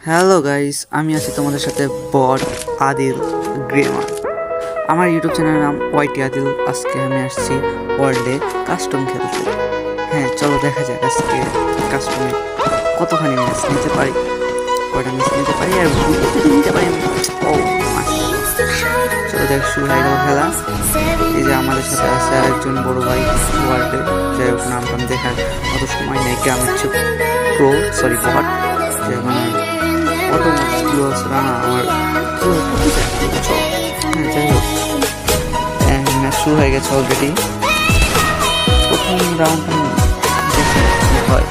Hello guys, আমি আছি তোমাদের সাথে বট আদিল গ্রেমার। আমার ইউটিউব চ্যানেলের নাম ওয়াইটি আদিল। আজকে আমি আসছি ওয়ার্ল্ডে কাস্টম খেলতে। হ্যাঁ, চলো দেখা যাক আজকে কাস্টমে কতখানি ম্যাচ নিতে পারি, কয়টা ম্যাচ নিতে পারি আর নিতে পারি। ও চলো দেখ, শুরু হয়ে গেল খেলা। এই যে আমাদের সাথে আছে আরেকজন বড় ভাই ওয়ার্ল্ডে, যাই হোক নাম টাম দেখার অত সময় নেই। গ্রামের প্রো সরি বট, যে মানে অত মুশকিল হচ্ছে না আমার। হ্যাঁ, যাই হোক ম্যাচ শুরু হয়ে গেছে অলরেডি। প্রথম রাউন্ড দেখি কী হয়।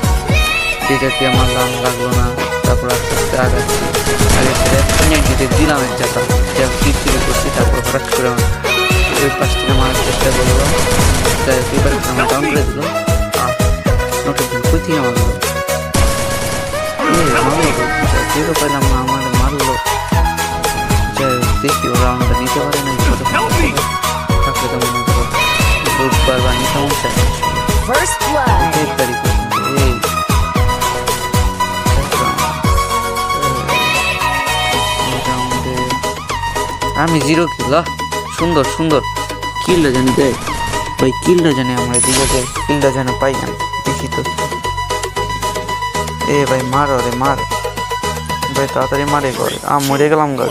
যেটাতে আমার লাগলো না, তারপর আস্তে আস্তে আগাচ্ছি। আগে দিতে দিলাম এক জায়গা, যা ফিরফিরে করছি। তারপর হঠাৎ করে ওই পাশ থেকে মারার চেষ্টা করলো, যাই হোক এবার আমার ডাউন করে দিল। নোটের কই থেকে মারলো, যেটা পাইলাম না, আমার মারলো। যাই হোক দেখি ওরা রাউন্ডটা নিতে পারে না, থাকলে তো মনে করো বুধবার বা নিতে আমি জিরো কিল। সুন্দর সুন্দর কিলটা জানি দেয় ভাই, কিলটা জানি আমার এদিকে দেয়, কিলটা যেন পাই আমি। দেখি তো, এ ভাই মারো রে মার ভাই, তাড়াতাড়ি মারে করে মরে গেলাম গা।